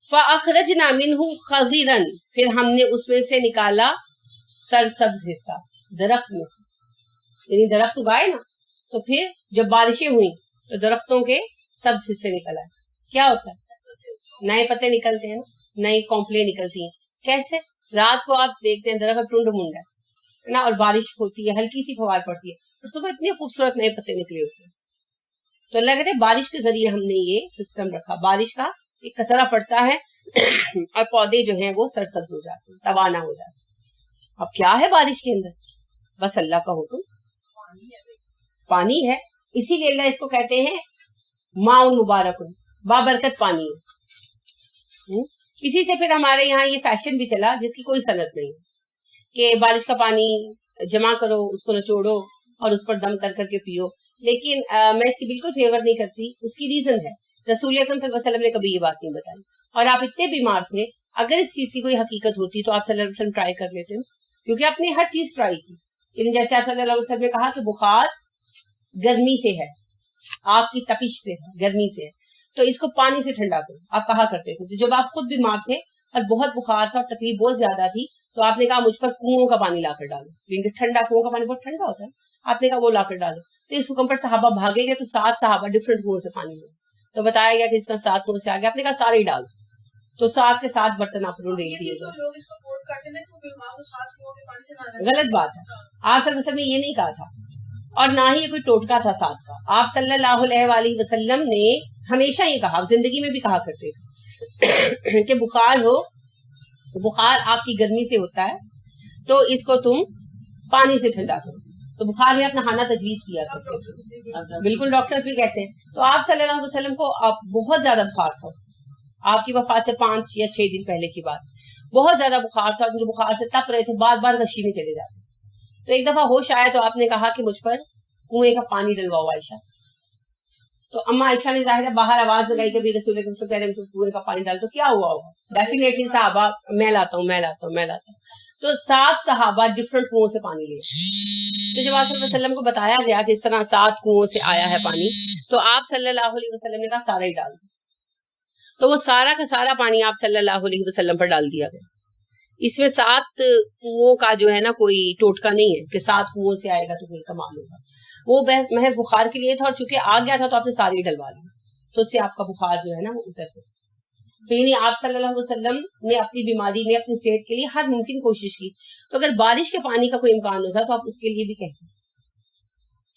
فَأَخْرَجْنَا مِنْهُ خَضِرًا، پھر ہم نے اس میں سے نکالا سرسبز حصہ، درخت میں سے، یعنی درخت اگائے نا، تو پھر جب بارشیں ہوئیں تو درختوں کے سبز حصے نکل آئے. کیا ہوتا ہے؟ نئے پتے نکلتے ہیں نا، نئی کونپلیں نکلتی ہیں. کیسے؟ رات کو آپ دیکھتے ہیں درخت ٹنڈ منڈ ہے نا، اور بارش ہوتی ہے، ہلکی سی فوار پڑتی ہے، اور صبح اتنے خوبصورت نئے پتے نکلے ہوتے ہیں. تو اللہ کہتے ہیں بارش کے ذریعے ہم نے یہ سسٹم رکھا. بارش کا ایک قطرہ پڑتا ہے اور پودے جو ہیں وہ سرسبز ہو جاتے ہیں، توانا ہو جاتے ہیں. اب کیا ہے بارش کے اندر؟ بس اللہ کا حکم، پانی ہے. اسی لیے اللہ اس کو کہتے ہیں ماء مبارک، بابرکت پانی ہے. اسی سے پھر ہمارے یہاں یہ فیشن بھی چلا جس کی کوئی صنعت نہیں کہ بارش کا پانی جمع کرو، اس کو نچوڑو اور اس پر دم کر کر کے پیو. لیکن میں اس کی بالکل فیور نہیں کرتی. اس کی ریزن ہے رسول اکرم صلی اللہ علیہ وسلم نے کبھی یہ بات نہیں بتائی، اور آپ اتنے بیمار تھے، اگر اس چیز کی کوئی حقیقت ہوتی تو آپ صلی اللہ علیہ وسلم ٹرائی کر لیتے، کیونکہ آپ نے ہر چیز ٹرائی کی. یعنی جیسے آپ صلی اللہ علیہ وسلم نے کہا کہ بخار گرمی سے ہے، آگ کی تپش سے ہے، گرمی سے ہے، تو اس کو پانی سے ٹھنڈا کرو، آپ کہا کرتے تھے. جب آپ خود بیمار تھے اور بہت بخار تھا اور تکلیف بہت زیادہ تھی، تو آپ نے کہا مجھ پر کنووں کا پانی لا کر ڈالو، کیونکہ ٹھنڈا کنووں کا پانی بہت ٹھنڈا ہوتا ہے. آپ نے کہا وہ لا کر ڈالو. تو اس حکم پر صحابہ بھاگے گئے، تو 7 صحابہ ڈفرنٹ کنووں سے پانی لے. تو بتایا گیا کہ اس طرح 7 کنووں سے آ گیا. آپ نے کہا سارے ہی ڈال، تو 7 کے 7 برتن آپ نے ریل دیے گئے. غلط بات ہے. آپ صلی اللہ علیہ وسلم نے یہ نہیں کہا تھا، اور نہ ہی یہ کوئی ٹوٹکا تھا 7 کا. آپ صلی اللہ علیہ وآلہ وسلم نے ہمیشہ یہ کہا، زندگی میں بھی کہا کرتے تھے کہ بخار ہو، بخار آپ کی گرمی سے ہوتا ہے، تو اس کو تم پانی سے ٹھنڈا کرو. تو بخار میں اپنا نہانا تجویز کیا کرتے تھے، بالکل ڈاکٹرز بھی کہتے ہیں. تو آپ صلی اللہ علیہ وسلم کو بہت زیادہ بخار تھا. آپ کی وفات سے 5 یا 6 دن پہلے کی بات، بہت زیادہ بخار تھا. ان کے بخار سے تپ رہے تھے، بار بار غشی میں چلے جاتے. تو ایک دفعہ ہوش آیا تو آپ نے کہا کہ مجھ پر کنویں کا پانی ڈلواؤ عائشہ. تو اما عائشہ نے ظاہر ہے باہر آواز لگائی کہ رسول اللہ سے کہہ رہے ہیں کنویں کا پانی ڈال. تو کیا ہوا ہوگا؟ ڈیفینیٹلی صحابہ میں لاتا ہوں. تو 7 صحابہ ڈفرنٹ کنووں سے پانی لے. تو جب آپ صلی اللہ علیہ وسلم کو بتایا گیا کہ اس طرح 7 کنووں سے آیا ہے پانی، تو آپ صلی اللہ علیہ وسلم نے کہا سارا ہی ڈال دو. تو وہ سارا کا سارا پانی آپ صلی اللہ علیہ وسلم پر ڈال دیا گیا. اس میں 7 کنووں کا جو ہے نا کوئی ٹوٹکا نہیں ہے کہ 7 کنووں سے آئے گا تو کوئی کمال ہوگا. وہ محض بخار کے لیے تھا، اور چونکہ آ گیا تھا تو آپ نے سارے ہی ڈلوا لی، تو اس سے آپ کا بخار جو ہے نا وہ اتر گیا. تو یعنی آپ صلی اللہ علیہ وسلم نے اپنی بیماری میں اپنی صحت کے لیے ہر ممکن کوشش کی. تو اگر بارش کے پانی کا کوئی امکان ہوتا تو آپ اس کے لیے بھی کہتے،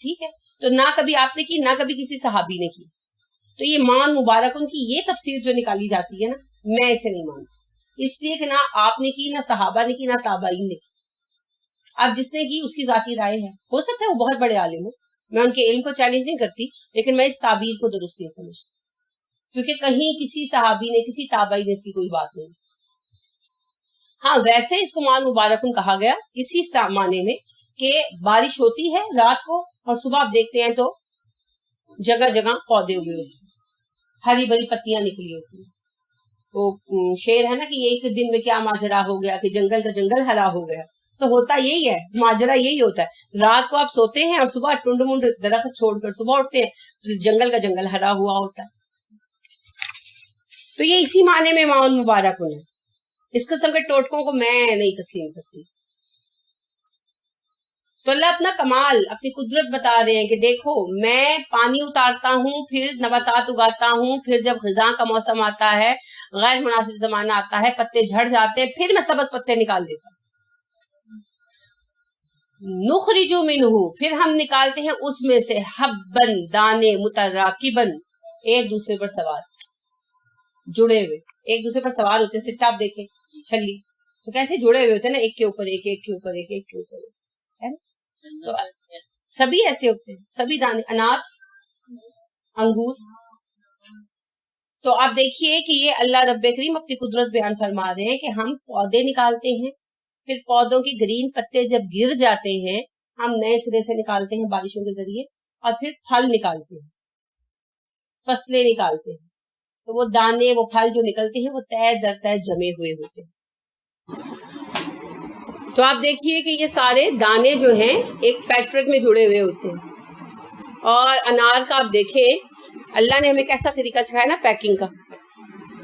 ٹھیک ہے. تو نہ کبھی آپ نے کی، نہ کبھی کسی صحابی نے کی. تو یہ ماء مبارک ان کی یہ تفسیر جو نکالی جاتی ہے نا، میں اسے نہیں مانتی، اس لیے کہ نہ آپ نے کی، نہ صحابہ نے کی، نہ تابعین نے کی. اب جس نے کی اس کی ذاتی رائے ہے، ہو سکتا ہے وہ بہت بڑے عالم ہو، میں ان کے علم کو چیلنج نہیں کرتی، لیکن میں اس تعبیر کو درست نہیں سمجھتی، کیونکہ کہیں کسی صحابی نے، کسی تابعی نے اس کی کوئی بات نہیں. ہاں ویسے اس کو ماء مبارکن کہا گیا اسی معنی میں کہ بارش ہوتی ہے رات کو، اور صبح آپ دیکھتے ہیں تو جگہ جگہ پودے اگے ہوتے ہیں، ہری بھری پتیاں نکلی ہوتی ہیں. وہ شعر ہے نا کہ ایک دن میں کیا ماجرا ہو گیا کہ جنگل کا جنگل ہرا ہو گیا. تو ہوتا یہی ہے، ماجرا یہی ہوتا ہے. رات کو آپ سوتے ہیں اور صبح ٹنڈ منڈ درخت چھوڑ کر صبح اٹھتے ہیں تو جنگل کا جنگل ہرا ہوا ہوتا ہے. تو یہ اسی معنی میں ماء مبارک ہے. اس قسم کے ٹوٹکوں کو میں نہیں تسلیم کرتی. تو اللہ اپنا کمال، اپنی قدرت بتا رہے ہیں کہ دیکھو میں پانی اتارتا ہوں، پھر نباتات اگاتا ہوں، پھر جب خزاں کا موسم آتا ہے، غیر مناسب زمانہ آتا ہے، پتے جھڑ جاتے ہیں، پھر میں سبز پتے نکال دیتا ہوں. نخرج منہ، پھر ہم نکالتے ہیں اس میں سے حبن، دانے، متراکبن، ایک دوسرے پر سوار، جڑے ہوئے، ایک دوسرے پر سوار ہوتے ہیں. سٹا آپ دیکھیں، چھلی تو کیسے جڑے ہوئے ہوتے ہیں نا، ایک کے اوپر ایک، ایک کے اوپر ایک، ایک کے اوپر ایک، ہے نا. تو سبھی ایسے ہوتے ہیں، سبھی دانے، انار، انگور. تو آپ دیکھیے کہ یہ اللہ رب کریم اپنی قدرت بیان فرما رہے ہیں کہ ہم پودے نکالتے ہیں، پھر پودوں کی گرین پتے جب گر جاتے ہیں ہم نئے سرے سے نکالتے ہیں بارشوں کے ذریعے، اور پھر پھل نکالتے ہیں، فصلیں نکالتے ہیں. تو وہ دانے، وہ پھل جو نکلتے ہیں وہ تہ در تہ جمے ہوئے ہوتے ہیں. تو آپ دیکھیے کہ یہ سارے دانے جو ہیں ایک پیٹرن میں جڑے ہوئے ہوتے ہیں. اور انار کا آپ دیکھیں اللہ نے ہمیں کیسا طریقہ سکھایا نا پیکنگ کا.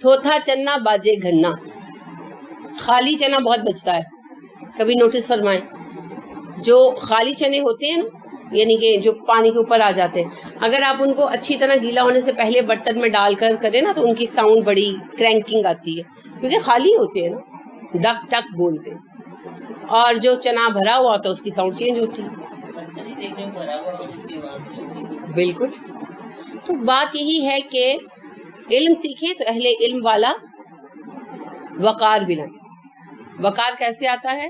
تھوتھا چنا باجے گھنا، خالی چنا بہت بچتا ہے. کبھی نوٹس فرمائیں، جو خالی چنے ہوتے ہیں نا، یعنی کہ جو پانی کے اوپر آ جاتے ہیں، اگر آپ ان کو اچھی طرح گیلا ہونے سے پہلے برتن میں ڈال کر کریں نا تو ان کی ساؤنڈ بڑی کرینکنگ آتی ہے، کیونکہ خالی ہوتے ہیں نا، ڈک ٹک بولتے ہیں. اور جو چنا بھرا ہوا ہوتا ہے اس کی ساؤنڈ چینج ہوتی ہے. بالکل. تو بات یہی ہے کہ علم سیکھیں تو اہل علم والا وقار بھی لائیں. وقار کیسے آتا ہے؟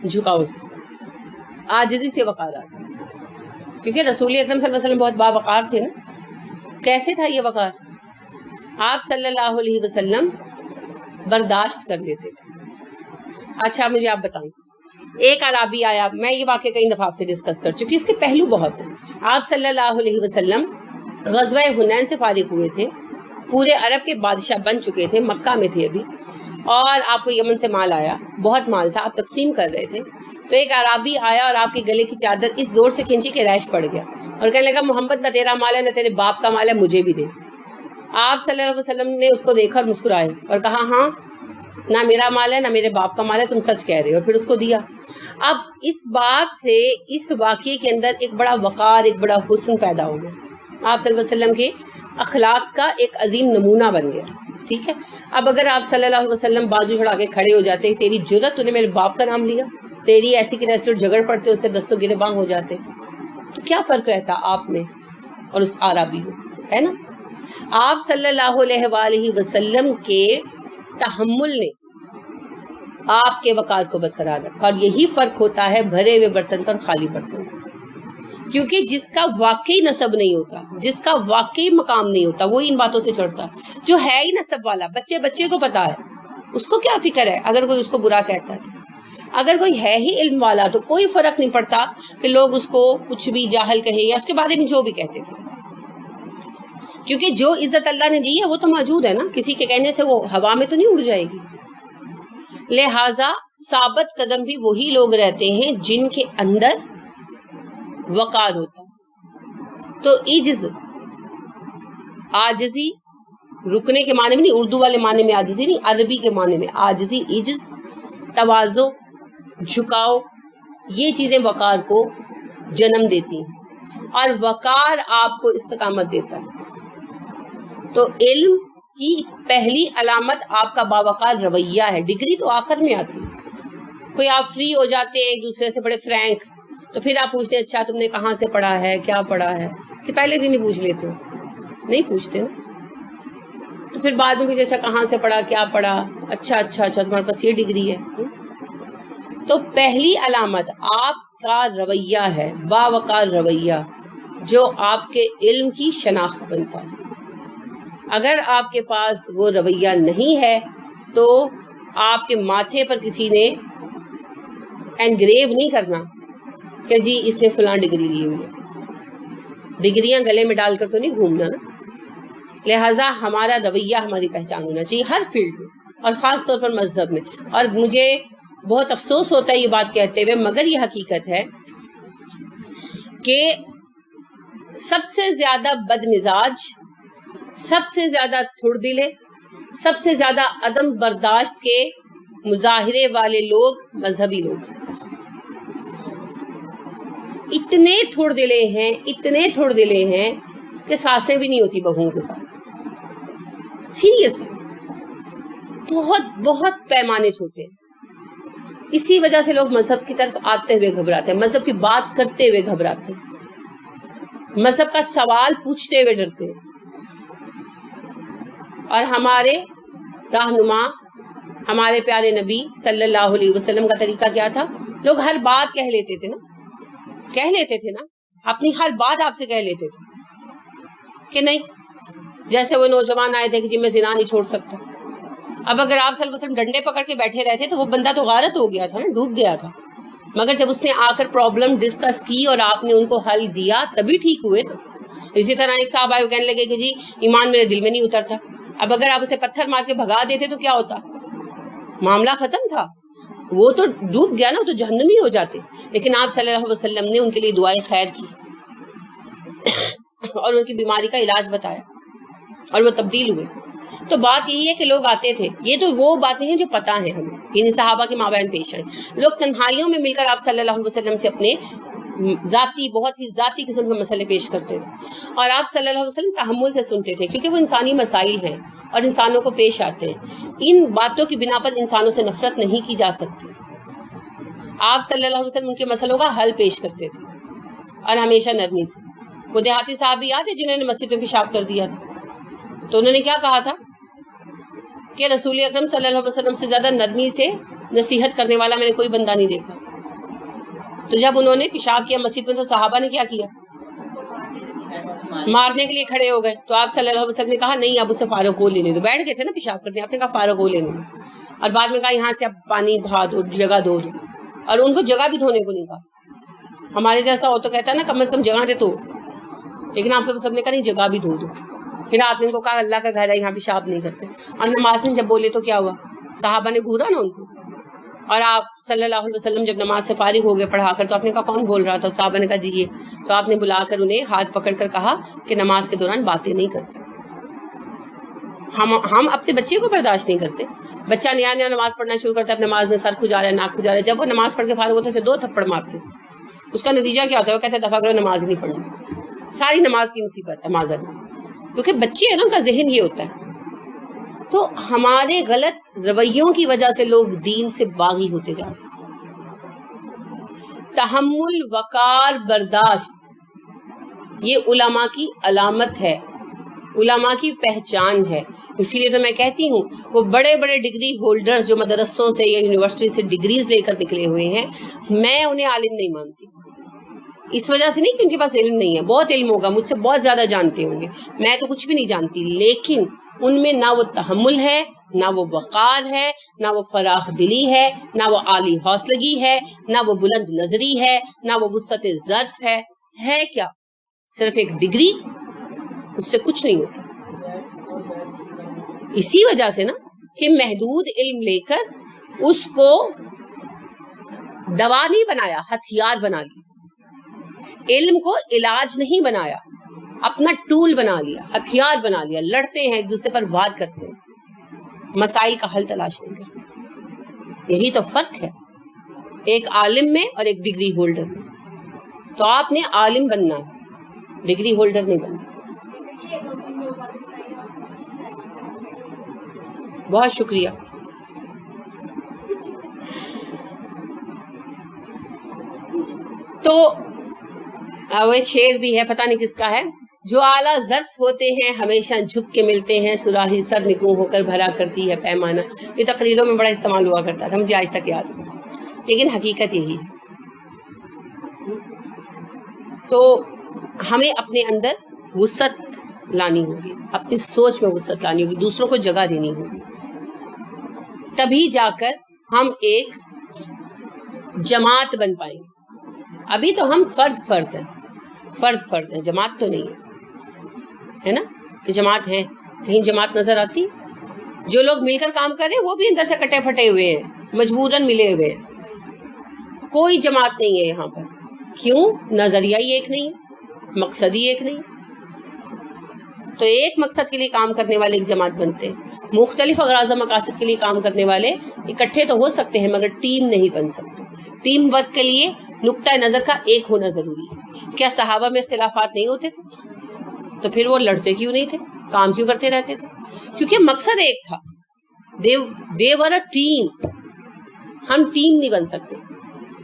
جھکاؤ سے، عاجزی سے وقار آتا ہے. کیونکہ رسول اکرم صلی اللہ علیہ وسلم بہت باوقار تھے نا. کیسے تھا یہ وقار؟ آپ صلی اللہ علیہ وسلم برداشت کر لیتے تھے. اچھا مجھے آپ بتائیں، ایک عرابی آیا، میں یہ واقعہ کئی دفعہ آپ سے ڈسکس کر چکی، اس کے پہلو بہت ہیں. آپ صلی اللہ علیہ وسلم غزوہ حنین سے فارغ ہوئے تھے، پورے عرب کے بادشاہ بن چکے تھے، مکہ میں تھے ابھی، اور آپ کو یمن سے مال آیا، بہت مال تھا، آپ تقسیم کر رہے تھے. تو ایک عرابی آیا اور آپ کے گلے کی چادر اس زور سے کھینچی کہ ریش پڑ گیا، اور کہنے لگا محمد نہ تیرا مال ہے نہ تیرے باپ کا مال ہے، مجھے بھی دے. آپ صلی اللہ علیہ وسلم نے اس کو دیکھا اور مسکرائے اور کہا ہاں نہ میرا مال ہے نہ میرے باپ کا مال ہے، تم سچ کہہ رہے ہو، اور پھر اس کو دیا. اب اس بات سے اس واقعے کے اندر ایک بڑا وقار، ایک بڑا حسن پیدا ہو گیا، آپ صلی اللہ علیہ وسلم کے اخلاق کا ایک عظیم نمونہ بن گیا. ٹھیک ہے. اب اگر آپ صلی اللہ علیہ وسلم بازو چڑھا کے کھڑے ہو جاتے، تیری جرت، تو نے میرے باپ کا نام لیا، تیری ایسی کی ایسی جھگڑ پڑتے، اس سے دست و گریباں ہو جاتے، تو کیا فرق رہتا آپ میں اور اس عربی میں، ہے نا. آپ صلی اللہ علیہ وآلہ وسلم کے تحمل نے آپ کے وقار کو برقرار رکھا. اور یہی فرق ہوتا ہے بھرے ہوئے برتن کا اور خالی برتن کا. کیونکہ جس کا واقعی نسب نہیں ہوتا، جس کا واقعی مقام نہیں ہوتا، وہ ان باتوں سے چڑھتا. جو ہے ہی نسب والا، بچے کو پتا ہے، اس کو کیا فکر ہے اگر کوئی اس کو برا کہتا ہے. اگر کوئی ہے ہی علم والا تو کوئی فرق نہیں پڑتا کہ لوگ اس کو کچھ بھی جاہل کہے یا اس کے بارے میں جو بھی کہتے تھے. کیونکہ جو عزت اللہ نے دی ہے وہ تو موجود ہے نا، کسی کے کہنے سے وہ ہوا میں تو نہیں اڑ جائے گی. لہٰذا ثابت قدم بھی وہی لوگ رہتے ہیں جن کے اندر وقار ہوتا. تو عجز، عاجزی، رکنے کے معنی میں نہیں، اردو والے معنی میں عاجزی نہیں، عربی کے معنی میں عاجزی، عجز، تواضع، جھکاؤ، یہ چیزیں وقار کو جنم دیتی ہیں اور وقار آپ کو استقامت دیتا ہے. تو علم کی پہلی علامت آپ کا باوقار رویہ ہے. ڈگری تو آخر میں آتی ہے. کوئی آپ فری ہو جاتے ہیں ایک دوسرے سے بڑے فرینک، تو پھر آپ پوچھتے ہیں اچھا تم نے کہاں سے پڑھا ہے، کیا پڑھا ہے، کہ پہلے دن ہی پوچھ لیتے ہو؟ نہیں پوچھتے نا. تو پھر بعد میں پوچھتے اچھا کہاں سے پڑھا، کیا پڑھا، اچھا تمہارے پاس یہ ڈگری ہے. تو پہلی علامت آپ کا رویہ ہے، باوقار رویہ، جو آپ کے علم کی شناخت بنتا ہے. اگر آپ کے پاس وہ رویہ نہیں ہے تو آپ کے ماتھے پر کسی نے انگریو نہیں کرنا کہ جی اس نے فلاں ڈگری لی ہوئی ہے. ڈگریاں گلے میں ڈال کر تو نہیں گھومنا نا. لہٰذا ہمارا رویہ ہماری پہچان ہونا چاہیے ہر فیلڈ میں، اور خاص طور پر مذہب میں. اور مجھے بہت افسوس ہوتا ہے یہ بات کہتے ہوئے، مگر یہ حقیقت ہے کہ سب سے زیادہ بد مزاج، سب سے زیادہ تھوڑ دلے، سب سے زیادہ عدم برداشت کے مظاہرے والے لوگ مذہبی لوگ. اتنے تھوڑ دلے ہیں کہ سانسیں بھی نہیں ہوتی بہوؤں کے ساتھ. سیریسلی بہت پیمانے چھوٹے ہیں. اسی وجہ سے لوگ مذہب کی طرف آتے ہوئے گھبراتے ہیں، مذہب کی بات کرتے ہوئے گھبراتے ہیں، مذہب کا سوال پوچھتے ہوئے ڈرتے ہیں. اور ہمارے رہنما، ہمارے پیارے نبی صلی اللہ علیہ وسلم کا طریقہ کیا تھا؟ لوگ ہر بات کہہ لیتے تھے نا، اپنی ہر بات آپ سے کہہ لیتے تھے کہ نہیں. جیسے وہ نوجوان آئے تھے کہ جی میں زنا نہیں چھوڑ سکتا. اب اگر آپ صلی اللہ علیہ وسلم ڈنڈے پکڑ کے بیٹھے رہتے تو وہ بندہ تو غارت ہو گیا تھا نا، ڈوب گیا تھا. مگر جب اس نے آ کر پرابلم ڈسکس کی اور آپ نے ان کو حل دیا تبھی ٹھیک ہوئے. اسی طرح ایک صاحب آئے کہنے لگے کہ جی ایمان میرے دل میں نہیں اترتا. اب اگر آپ اسے پتھر مار کے بھگا دیتے تو کیا ہوتا؟ معاملہ ختم تھا، وہ تو ڈوب گیا نا، وہ تو جہنمی ہو جاتے. لیکن آپ صلی اللہ علیہ وسلم نے ان کے لیے دعائیں خیر کی اور ان کی بیماری کا علاج بتایا اور وہ تبدیل ہوئے. تو بات یہی ہے کہ لوگ آتے تھے، یہ تو وہ باتیں ہیں جو پتہ ہیں ہمیں، یعنی صحابہ کے مابین پیش آئیں، لوگ تنہائیوں میں مل کر آپ صلی اللہ علیہ وسلم سے اپنے ذاتی، بہت ہی ذاتی قسم کے مسئلے پیش کرتے تھے، اور آپ صلی اللہ علیہ وسلم تحمل سے سنتے تھے، کیونکہ وہ انسانی مسائل ہیں اور انسانوں کو پیش آتے ہیں۔ ان باتوں کی بنا پر انسانوں سے نفرت نہیں کی جا سکتی۔ آپ صلی اللہ علیہ وسلم ان کے مسئلوں کا حل پیش کرتے تھے اور ہمیشہ نرمی سے۔ وہ دیہاتی صاحب یاد ہے جنہوں نے مسجد میں پیشاب کر دیا تھا، تو انہوں نے کیا کہا تھا کہ رسول اکرم صلی اللہ علیہ وسلم سے زیادہ نرمی سے نصیحت کرنے والا میں نے کوئی بندہ نہیں دیکھا۔ تو جب انہوں نے پیشاب کیا مسجد میں تو صحابہ نے کیا کیا؟ مارنے کے لیے کھڑے ہو گئے۔ تو آپ صلی اللہ علیہ وسلم نے کہا نہیں، اب اسے فارغ ہو لینے دو۔ بیٹھ گئے تھے نا پیشاب کرنے، آپ نے کہا فارغ ہو لینے دو، اور بعد میں کہا یہاں سے اب پانی بہا دو، جگہ دو، اور ان کو جگہ بھی دھونے کو نہیں کہا۔ ہمارے جیسا ہو تو کہتا ہے نا کم از کم جگہ دے تو، لیکن آپ سب نے کہا نہیں جگہ بھی دھو دو۔ پھر آپ نے ان کو کہا اللہ کا گھر ہے یہاں پیشاب نہیں کرتے، اور نماز میں جب بولے تو کیا ہوا؟ صحابہ نے گھورا نا ان کو، اور آپ صلی اللہ علیہ وسلم جب نماز سے فارغ ہو گئے پڑھا کر، تو آپ نے کہا کون بول رہا تھا؟ صحابہ نے کہا جی یہ، تو آپ نے بلا کر انہیں ہاتھ پکڑ کر کہا کہ نماز کے دوران باتیں نہیں کرتے۔ ہم اپنے بچے کو برداشت نہیں کرتے، بچہ نیا نیا نماز پڑھنا شروع کرتا ہے، اپنے نماز میں سر کھجا رہا ہے، ناک کھجا رہا ہے، جب وہ نماز پڑھ کے فارغ ہوتے سے 2 تھپڑ مارتے، اس کا نتیجہ کیا ہوتا ہے؟ وہ کہتے ہیں دفعہ کرو نماز نہیں پڑھنی، ساری نماز کی مصیبت ہے معذرت، کیونکہ بچے ہیں نا ان کا ذہن یہ ہوتا ہے۔ تو ہمارے غلط رویوں کی وجہ سے لوگ دین سے باغی ہوتے جا رہے ہیں۔ تحمل، وقار، برداشت، یہ علماء کی علامت ہے، علماء کی پہچان ہے۔ اسی لیے تو میں کہتی ہوں وہ بڑے بڑے ڈگری ہولڈرز جو مدرسوں سے یا یونیورسٹی سے ڈگریز لے کر نکلے ہوئے ہیں، میں انہیں عالم نہیں مانتی، اس وجہ سے نہیں کہ ان کے پاس علم نہیں ہے، بہت علم ہوگا، مجھ سے بہت زیادہ جانتے ہوں گے، میں تو کچھ بھی نہیں جانتی، لیکن ان میں نہ وہ تحمل ہے، نہ وہ وقار ہے، نہ وہ فراخ دلی ہے، نہ وہ عالی حوصلگی ہے، نہ وہ بلند نظری ہے، نہ وہ وسعت ظرف ہے کیا؟ صرف ایک ڈگری، اس سے کچھ نہیں ہوتا۔ اسی وجہ سے نا کہ محدود علم لے کر اس کو دوا نہیں بنایا، ہتھیار بنا لیا، علم کو علاج نہیں بنایا، اپنا ٹول بنا لیا، ہتھیار بنا لیا، لڑتے ہیں ایک دوسرے پر وار کرتے ہیں، مسائل کا حل تلاش نہیں کرتے۔ یہی تو فرق ہے ایک عالم میں اور ایک ڈگری ہولڈر میں۔ تو آپ نے عالم بننا ہے، ڈگری ہولڈر نہیں بننا۔ بہت شکریہ۔ تو وہ ایک شعر بھی ہے، پتہ نہیں کس کا ہے، جو اعلیٰ ظرف ہوتے ہیں ہمیشہ جھک کے ملتے ہیں، صراحی سر نکو ہو کر بھرا کرتی ہے پیمانہ۔ یہ تقریروں میں بڑا استعمال ہوا کرتا تھا، مجھے آج تک یاد ہے، لیکن حقیقت یہی ہے۔ تو ہمیں اپنے اندر وسعت لانی ہوگی، اپنی سوچ میں وسعت لانی ہوگی، دوسروں کو جگہ دینی ہوگی، تبھی جا کر ہم ایک جماعت بن پائیں گے۔ ابھی تو ہم فرد ہیں، جماعت تو نہیں ہے نا، کہ جماعت ہے، کہیں جماعت نظر آتی؟ جو لوگ مل کر کام کر رہے ہیں وہ بھی اندر سے کٹے پھٹے ہوئے ہیں، مجبوراً ملے ہوئے ہیں، کوئی جماعت نہیں ہے یہاں پر۔ کیوں؟ نظریہ ہی ایک نہیں، مقصد ہی ایک نہیں۔ تو ایک مقصد کے لیے کام کرنے والے ایک جماعت بنتے ہیں، مختلف اغراض و مقاصد کے لیے کام کرنے والے اکٹھے تو ہو سکتے ہیں مگر ٹیم نہیں بن سکتے۔ ٹیم ورک کے لیے نقطہ نظر کا ایک ہونا ضروری ہے۔ کیا صحابہ میں اختلافات نہیں ہوتے تھے؟ تو پھر وہ لڑتے کیوں نہیں تھے، کام کیوں کرتے رہتے تھے؟ کیونکہ مقصد ایک تھا، they were a team۔ ہم ٹیم نہیں بن سکتے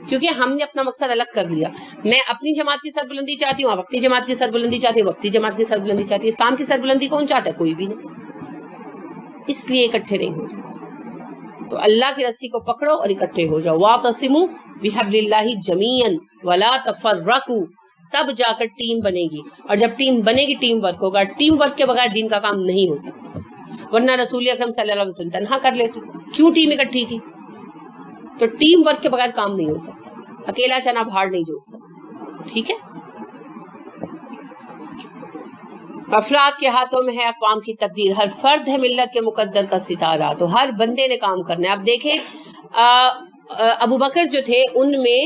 کیونکہ ہم نے اپنا مقصد الگ کر لیا۔ میں اپنی جماعت کی سربلندی چاہتی ہوں، آپ اپنی جماعت کی سربلندی چاہتی ہیں، وہ اپنی جماعت کی سربلندی چاہتی ہے۔ اسلام کی سربلندی کون چاہتا ہے؟ کوئی بھی نہیں، اس لیے اکٹھے نہیں ہو رہے۔ تو اللہ کی رسی کو پکڑو اور اکٹھے ہو جاؤ۔ واعتصموا بحبل اللہ جمیعا ولا تفرقوا، تب جا کر ٹیم بنے گی، اور جب ٹیم بنے گی ٹیم ورک ہوگا۔ ٹیم ورک کے بغیر دین کا کام نہیں ہو سکتا، ورنہ رسول اکرم صلی اللہ علیہ وسلم تنہا کر لیتے۔ کیوں ٹیم اکٹھی کی؟ تو ٹیم ورک کے بغیر کام نہیں ہو سکتا، اکیلا چنا بھاڑ نہیں جوڑ سکتا، ٹھیک ہے؟ افراد کے ہاتھوں میں ہے اقوام کی تقدیر، ہر فرد ہے ملت کے مقدر کا ستارہ، تو ہر بندے نے کام کرنا ہے۔ اب دیکھیں ابو بکر جو تھے ان میں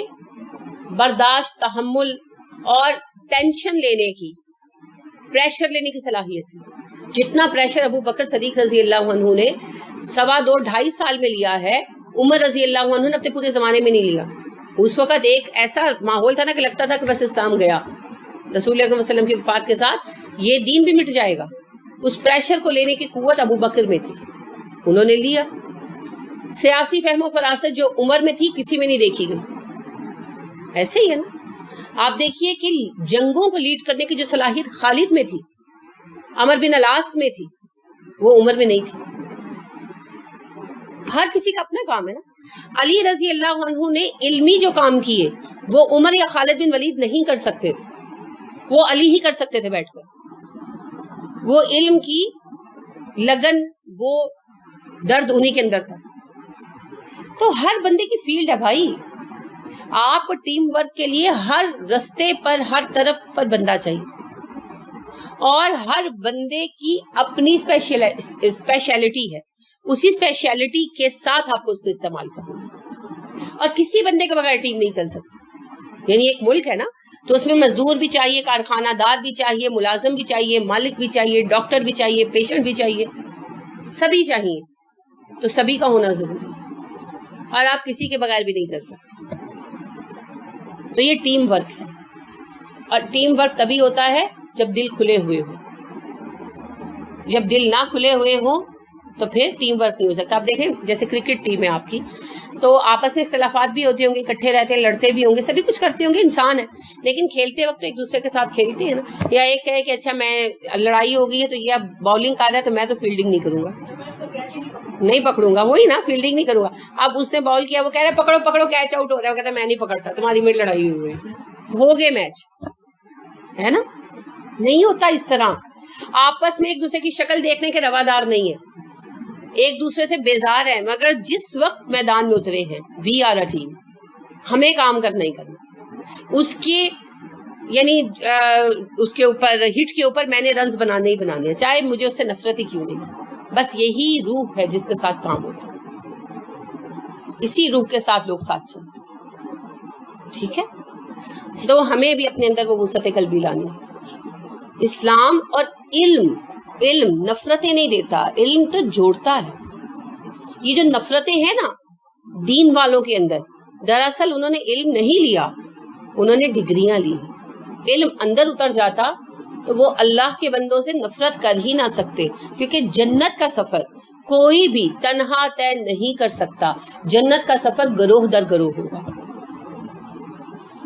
برداشت، تحمل اور ٹینشن لینے کی، پریشر لینے کی صلاحیت تھی۔ جتنا پریشر ابو بکر صدیق رضی اللہ عنہ نے 2.5 سال میں لیا ہے، عمر رضی اللہ عنہ نے اپنے پورے زمانے میں نہیں لیا. اس وقت ایک ایسا ماحول تھا نا کہ لگتا تھا کہ بس اسلام گیا، رسول اکرم صلی اللہ علیہ وسلم کی وفات کے ساتھ یہ دین بھی مٹ جائے گا. اس پریشر کو لینے کی قوت ابو بکر میں تھی، انہوں نے لیا. سیاسی فہم و فراست جو عمر میں تھی کسی میں نہیں دیکھی گئی. ایسے ہی ہے نا، آپ دیکھیے کہ جنگوں کو لیڈ کرنے کی جو صلاحیت خالد میں تھی، عمر بن العاص میں تھی، وہ عمر میں نہیں تھی. ہر کسی کا اپنا کام ہے نا. علی رضی اللہ عنہ نے علمی جو کام کیے وہ عمر یا خالد بن ولید نہیں کر سکتے تھے، وہ علی ہی کر سکتے تھے بیٹھ کر. وہ علم کی لگن، وہ درد انہی کے اندر تھا. تو ہر بندے کی فیلڈ ہے بھائی. آپ کو ٹیم ورک کے لیے ہر رستے پر، ہر طرف پر بندہ چاہیے، اور ہر بندے کی اپنی اسپیشلٹی ہے. اسی اسپیشلٹی کے ساتھ آپ کو اس کو استعمال کرنا ہے، اور کسی بندے کے بغیر ٹیم نہیں چل سکتی. یعنی ایک ملک ہے نا، تو اس میں مزدور بھی چاہیے، کارخانہ دار بھی چاہیے، ملازم بھی چاہیے، مالک بھی چاہیے، ڈاکٹر بھی چاہیے، پیشنٹ بھی چاہیے، سبھی چاہیے. تو سبھی کا ہونا ضروری ہے، اور آپ کسی کے بغیر بھی نہیں چل سکتے. تو یہ ٹیم ورک ہے، اور ٹیم ورک تبھی ہوتا ہے جب دل کھلے ہوئے ہو. جب دل نہ کھلے ہوئے ہوں تو پھر ٹیم ورک نہیں ہو سکتا. آپ دیکھیں جیسے کرکٹ ٹیم ہے آپ کی، تو آپس میں اختلافات بھی ہوتے ہوں گے، اکٹھے رہتے ہیں، لڑتے بھی ہوں گے، سبھی کچھ کرتے ہوں گے، انسان ہے. لیکن کھیلتے وقت تو ایک دوسرے کے ساتھ کھیلتے ہیں نا. یا ایک کہے کہ اچھا میں لڑائی ہو گئی ہے تو یہ اب بالنگ کر رہا ہے تو میں تو فیلڈنگ نہیں کروں گا، نہیں پکڑوں گا، وہی نا، فیلڈنگ نہیں کروں گا. اب اس نے بال کیا، وہ کہہ رہا ہے پکڑو پکڑو، کیچ آؤٹ ہو رہا ہے، وہ کہتا ہے میں نہیں پکڑتا، تمہاری میری لڑائی ہوئی ہو گئے میچ، ہے نا. نہیں ہوتا اس طرح. آپس میں ایک دوسرے کی شکل دیکھنے کے روادار نہیں ہے، ایک دوسرے سے بیزار ہے، مگر جس وقت میدان میں اترے ہیں وی آر اے ٹیم، ہمیں کام کرنا ہی کرنا. اس کے یعنی اس کے اوپر ہٹ کے اوپر میں نے رنز بنانے ہی بنانے ہیں، چاہے مجھے اس سے نفرت ہی کیوں نہیں. بس یہی روح ہے جس کے ساتھ کام ہوتا ہے، اسی روح کے ساتھ لوگ ساتھ چلتے ہیں. ٹھیک ہے، تو ہمیں بھی اپنے اندر وہ وسعت قلبی لانی ہے. اسلام اور علم نفرتیں نہیں دیتا، علم تو جوڑتا ہے. یہ جو نفرتیں ہیں نا دین والوں کے اندر، دراصل انہوں نے علم نہیں لیا، انہوں نے ڈگریاں لی. علم اندر اتر جاتا تو وہ اللہ کے بندوں سے نفرت کر ہی نہ سکتے، کیونکہ جنت کا سفر کوئی بھی تنہا طے نہیں کر سکتا. جنت کا سفر گروہ در گروہ ہوگا.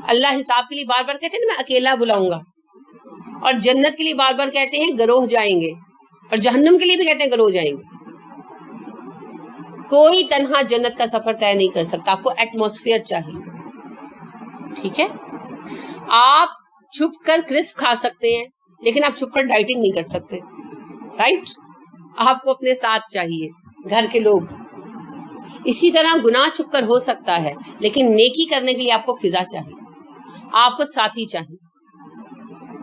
اللہ حساب کے لیے بار بار کہتے ہیں نا میں اکیلا بلاؤں گا، اور جنت کے لیے بار بار کہتے ہیں گروہ جائیں گے، اور جہنم کے لیے بھی کہتے ہیں گروہ جائیں گے. کوئی تنہا جنت کا سفر طے نہیں کر سکتا. آپ کو ایٹماسفیئر چاہیے. ٹھیک ہے، آپ چھپ کر کرسپ کھا سکتے ہیں، لیکن آپ چھپ کر ڈائٹنگ نہیں کر سکتے. رائٹ، آپ کو اپنے ساتھ چاہیے گھر کے لوگ. اسی طرح گناہ چھپ کر ہو سکتا ہے، لیکن نیکی کرنے کے لیے آپ کو فضا چاہیے، آپ کو ساتھی چاہیے.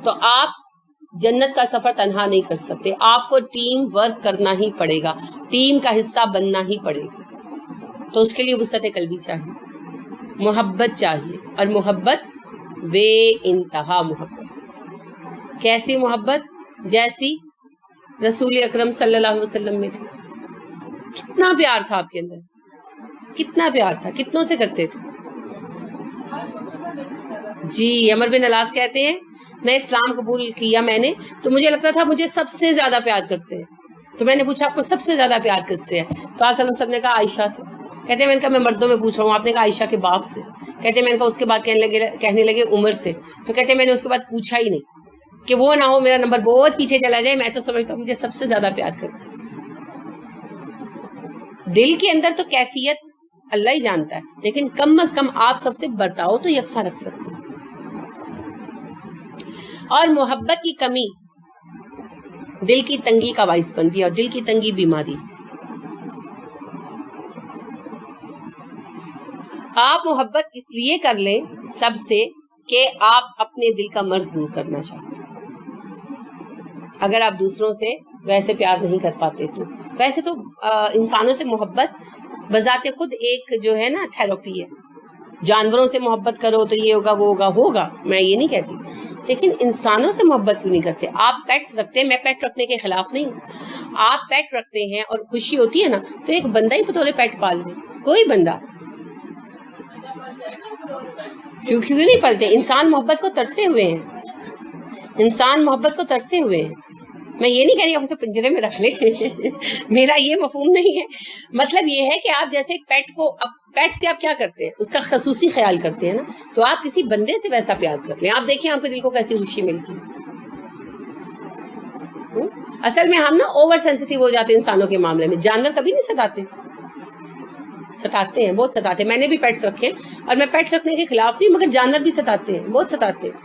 تو آپ جنت کا سفر تنہا نہیں کر سکتے، آپ کو ٹیم ورک کرنا ہی پڑے گا، ٹیم کا حصہ بننا ہی پڑے گا. تو اس کے لیے وسعت قلبی چاہیے، محبت چاہیے، اور محبت بے انتہا محبت. کیسی محبت؟ جیسی رسول اکرم صلی اللہ علیہ وسلم میں تھی. کتنا پیار تھا آپ کے اندر، کتنا پیار تھا، کتنوں سے کرتے تھے. جی عمر بن العاص کہتے ہیں میں اسلام قبول کیا میں نے تو مجھے لگتا تھا مجھے سب سے زیادہ پیار کرتے ہیں. تو میں نے پوچھا آپ کو سب سے زیادہ پیار کس سے ہے؟ تو آپ صلی اللہ علیہ وسلم نے کہا عائشہ سے. کہتے ہیں میں نے کہا میں مردوں میں پوچھ رہا ہوں. آپ نے کہا عائشہ کے باپ سے. کہتے ہیں میں نے کہا اس کے بعد کہنے لگے عمر سے. تو کہتے ہیں میں نے اس کے بعد پوچھا ہی نہیں کہ وہ نہ ہو میرا نمبر بہت پیچھے چلا جائے. میں تو سمجھتا ہوں مجھے سب سے زیادہ پیار کرتے. دل کے اندر تو کیفیت اللہ ہی جانتا ہے، لیکن کم از کم آپ سب سے برتاؤ تو یکساں رکھ سکتے ہیں. اور محبت کی کمی دل کی تنگی کا باعث بنتی ہے، اور دل کی تنگی بیماری. آپ محبت اس لیے کر لیں سب سے کہ آپ اپنے دل کا مرض دور کرنا چاہتے ہیں. اگر آپ دوسروں سے ویسے پیار نہیں کر پاتے تو ویسے تو انسانوں سے محبت بذات خود ایک جو ہے نا تھراپی ہے. جانوروں سے محبت کرو تو یہ ہوگا وہ ہوگا، میں یہ نہیں کہتی، لیکن انسانوں سے محبت کیوں نہیں کرتے؟ آپ پیٹس رکھتے ہیں، میں پیٹ رکھنے کے خلاف نہیں ہوں، آپ پیٹ رکھتے ہیں اور خوشی ہوتی ہے نا تو ایک بندہ ہی بطور پیٹ پال دے، کوئی بندہ، کیوں نہیں پالتے؟ انسان محبت کو ترسے ہوئے ہیں، انسان محبت کو ترسے ہوئے ہیں۔ میں یہ نہیں کہہ رہی آپ اسے پنجرے میں رکھ لیں میرا یہ مفہوم نہیں ہے، مطلب یہ ہے کہ آپ جیسے پیٹ کو، پیٹ سے آپ کیا کرتے ہیں؟ اس کا خصوصی خیال کرتے ہیں نا، تو آپ کسی بندے سے ویسا پیار کر لیں، آپ دیکھیں آپ کے دل کو کیسی خوشی ملتی ہے۔ اصل میں ہم نا اوور سینسٹیو ہو جاتے ہیں انسانوں کے معاملے میں، جانور کبھی نہیں ستاتے ہیں، بہت ستاتے ہیں، میں نے بھی پیٹس رکھے اور میں پیٹس رکھنے کے خلاف نہیں، مگر جانور بھی ستاتے ہیں، بہت ستاتے ہیں،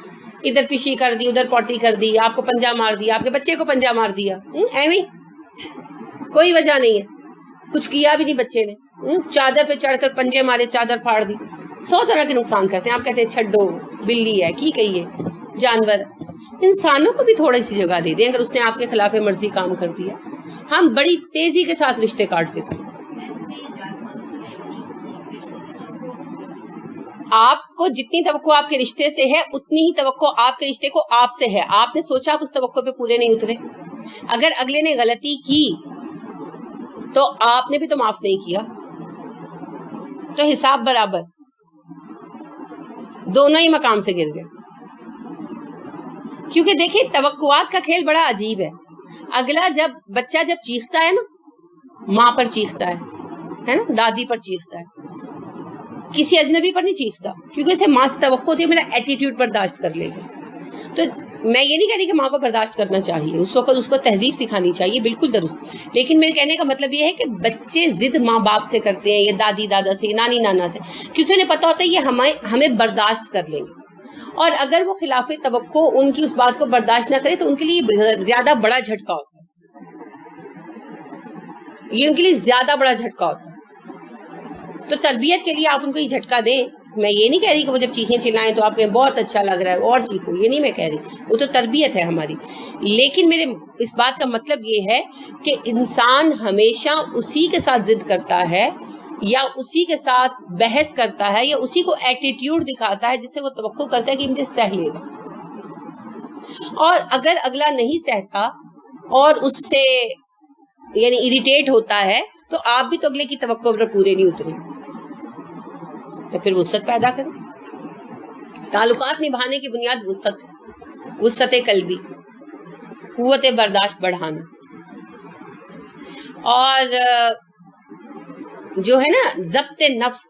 ادھر پیشی کر دی، ادھر پوٹی کر دی، آپ کو پنجہ مار دیا، آپ کے بچے کو پنجہ مار دیا، ایویں کوئی وجہ نہیں ہے، کچھ کیا بھی نہیں بچے نے، چادر پہ چڑھ کر پنجے مارے، چادر پھاڑ دی، 100 طرح کے نقصان کرتے ہیں۔ آپ کہتے ہیں چھڈو، بلی ہے، کی کہیے، جانور۔ انسانوں کو بھی تھوڑی سی جگہ دے دیں، اگر اس نے آپ کے خلاف مرضی کام کر دیا۔ ہم بڑی تیزی کے ساتھ رشتے کاٹ دیتے ہیں۔ آپ کو جتنی توقع آپ کے رشتے سے ہے اتنی ہی توقع آپ کے رشتے کو آپ سے ہے۔ آپ نے سوچا آپ اس توقع پہ پورے نہیں اترے، اگر اگلے نے غلطی کی تو آپ نے بھی تو معاف نہیں کیا، تو حساب برابر، دونوں ہی مقام سے گر گئے۔ کیونکہ دیکھیں توقعات کا کھیل بڑا عجیب ہے۔ اگلا بچہ جب چیختا ہے نا، ماں پر چیختا ہے نا، دادی پر چیختا ہے، کسی اجنبی پر نہیں چیختا، کیونکہ اسے ماں سے توقع ہوتی ہے میرا ایٹیٹیوڈ برداشت کر لے گا۔ تو میں یہ نہیں کہہ رہی کہ ماں کو برداشت کرنا چاہیے، اس وقت اس کو تہذیب سکھانی چاہیے، بالکل درست، لیکن میرے کہنے کا مطلب یہ ہے کہ بچے ضد ماں باپ سے کرتے ہیں، یا دادی دادا سے، نانی نانا سے، کیونکہ انہیں پتا ہوتا ہے یہ ہمیں برداشت کر لیں گے، اور اگر وہ خلاف توقع ان کی اس بات کو برداشت نہ کرے تو ان کے لیے زیادہ بڑا جھٹکا ہوتا ہے، یہ ان کے لیے زیادہ بڑا جھٹکا ہوتا ہے۔ تو تربیت کے لیے آپ ان کو یہ جھٹکا دیں۔ میں یہ نہیں کہہ رہی کہ وہ جب چیخیں چلائیں تو آپ کہیں بہت اچھا لگ رہا ہے اور چیخو، یہ نہیں میں کہہ رہی، وہ تو تربیت ہے ہماری، لیکن میرے اس بات کا مطلب یہ ہے کہ انسان ہمیشہ اسی کے ساتھ ضد کرتا ہے، یا اسی کے ساتھ بحث کرتا ہے، یا اسی کو ایٹیٹیوڈ دکھاتا ہے جس سے وہ توقع کرتا ہے کہ مجھے سہ لے گا، اور اگر اگلا نہیں سہتا اور اس سے یعنی اریٹیٹ ہوتا ہے تو آپ بھی تو اگلے کی توقع پر پورے نہیں اترے، تو پھر وسعت پیدا کریں۔ تعلقات نبھانے کی بنیاد وسعت ہے، وسعت قلبی، قوت برداشت بڑھانا، اور جو ہے نا ضبط نفس،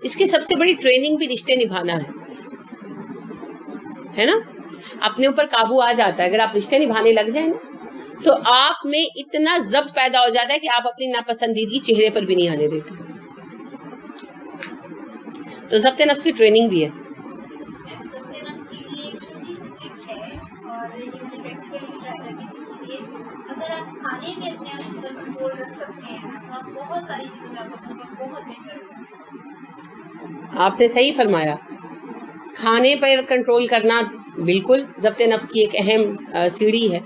اس کی سب سے بڑی ٹریننگ بھی رشتے نبھانا ہے نا، اپنے اوپر قابو آ جاتا ہے اگر آپ رشتے نبھانے لگ جائیں نا، تو آپ میں اتنا ضبط پیدا ہو جاتا ہے کہ آپ اپنی ناپسندیدگی چہرے پر بھی نہیں آنے دیتے، تو ضبط نفس کی ٹریننگ بھی ہے۔ ضبط نفس کے لیے ایک چھوٹی سی ٹپ ہے، اور یہ مجھے پریکٹیکلی بھی ٹرائی کر کے دیکھی ہے۔ اگر آپ کھانے میں اپنے آپ پر کنٹرول رکھ سکتے ہیں تو آپ بہت ساری چیزوں میں آپ اپنے پر بہت بہتر ہوگا۔ آپ نے صحیح فرمایا، کھانے پر کنٹرول کرنا بالکل ضبط نفس کی ایک اہم سیڑھی ہے،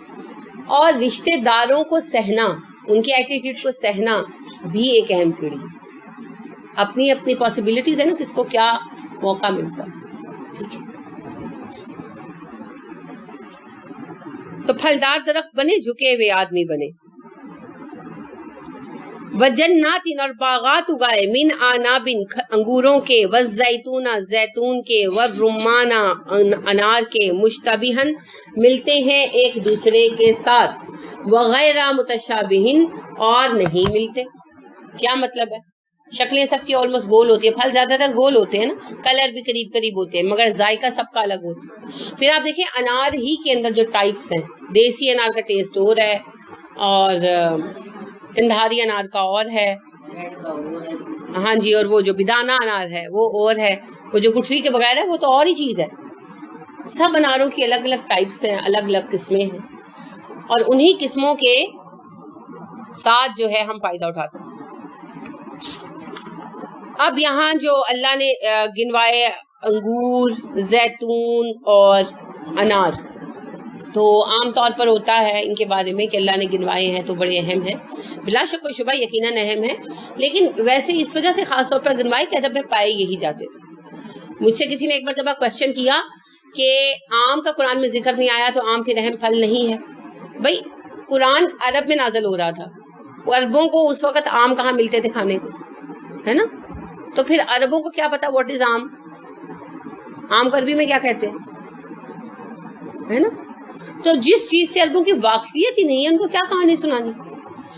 اور رشتہ داروں کو سہنا، ان کے ایٹیٹیوڈ کو سہنا بھی ایک اہم سیڑھی ہے۔ اپنی اپنی پاسبلٹیز ہے نا، کس کو کیا موقع ملتا ہے، ٹھیک ہے۔ تو پھلدار درخت بنے، جھکے ہوئے آدمی بنے، وجنات اور باغات اگائے، من آناب انگوروں کے، والزیتون زیتون کے، والرمان انار کے، مشتبہن ملتے ہیں ایک دوسرے کے ساتھ، وغیر متشابہن اور نہیں ملتے۔ کیا مطلب ہے؟ شکلیں سب کی آلموسٹ گول ہوتی ہے، پھل زیادہ تر گول ہوتے ہیں نا، کلر بھی قریب قریب ہوتے ہیں، مگر ذائقہ سب کا الگ ہوتا ہے۔ پھر آپ دیکھیں انار ہی کے اندر جو ٹائپس ہیں، دیسی انار کا ٹیسٹ اور ہے، اور کندھاری انار کا اور ہے، ہاں جی، اور وہ جو بدانہ انار ہے وہ اور ہے، وہ جو گٹھلی کے بغیر ہے وہ تو اور ہی چیز ہے۔ سب اناروں کی الگ الگ ٹائپس ہیں، الگ الگ قسمیں ہیں، اور انہی قسموں کے ساتھ جو ہے ہم فائدہ اٹھاتے ہیں۔ اب یہاں جو اللہ نے گنوائے انگور، زیتون اور انار، تو عام طور پر ہوتا ہے ان کے بارے میں کہ اللہ نے گنوائے ہیں تو بڑے اہم ہیں، بلا شک و شبہ یقیناً اہم ہیں، لیکن ویسے اس وجہ سے خاص طور پر گنوائے کہ عرب میں پائے یہی جاتے تھے۔ مجھ سے کسی نے ایک مرتبہ کوشچن کیا کہ آم کا قرآن میں ذکر نہیں آیا تو آم پھر اہم پھل نہیں ہے. بھائی قرآن عرب میں نازل ہو رہا تھا, عربوں کو اس وقت آم کہاں ملتے تھے کھانے کو, ہے نا, تو پھر عربوں کو کیا پتا واٹ از آم, آم کو عربی میں کیا کہتے ہیں, ہے نا. تو جس چیز سے عربوں کی واقفیت ہی نہیں ہے ان کو کیا کہانی سنانی.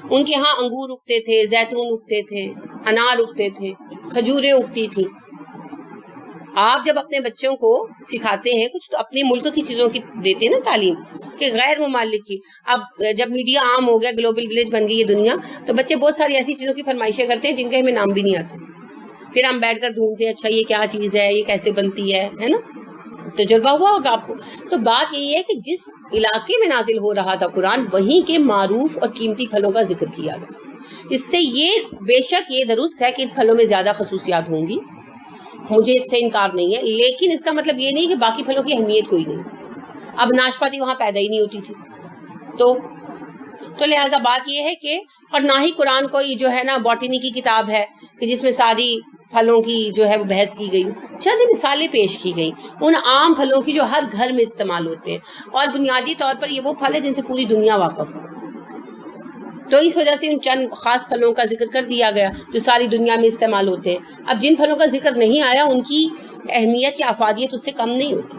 ان کے ہاں انگور اگتے تھے, زیتون اگتے تھے, انار اگتے تھے, کھجوریں اگتی تھیں. آپ جب اپنے بچوں کو سکھاتے ہیں کچھ تو اپنے ملک کی چیزوں کی دیتے ہیں نا تعلیم, کہ غیر ممالک کی. اب جب میڈیا عام ہو گیا, گلوبل ولیج بن گئی یہ دنیا, تو بچے بہت ساری ایسی چیزوں کی فرمائشیں کرتے ہیں جن کے ہمیں نام بھی نہیں آتے. پھر ہم بیٹھ کر ڈھونڈتے ہیں اچھا یہ کیا چیز ہے, یہ کیسے بنتی ہے نا, تجربہ ہوا ہوگا آپ کو. تو بات یہی ہے کہ جس علاقے میں نازل ہو رہا تھا قرآن وہیں کے معروف اور قیمتی پھلوں کا ذکر کیا گیا. اس سے یہ بے شک یہ درست ہے کہ ان پھلوں میں زیادہ خصوصیات ہوں گی, مجھے اس سے انکار نہیں ہے, لیکن اس کا مطلب یہ نہیں کہ باقی پھلوں کی اہمیت کوئی نہیں. اب ناشپاتی وہاں پیدا ہی نہیں ہوتی تھی, تو لہٰذا بات یہ ہے کہ, اور نہ ہی قرآن کوئی جو ہے نا باٹنی کی کتاب ہے کہ جس میں ساری پھلوں کی جو ہے وہ بحث کی گئی. چند مثالیں پیش کی گئی ان عام پھلوں کی جو ہر گھر میں استعمال ہوتے ہیں, اور بنیادی طور پر یہ وہ پھل ہے جن سے پوری دنیا واقف ہے. تو اس وجہ سے ان چند خاص پھلوں کا ذکر کر دیا گیا جو ساری دنیا میں استعمال ہوتے ہیں. اب جن پھلوں کا ذکر نہیں آیا ان کی اہمیت یا افادیت اس سے کم نہیں ہوتی.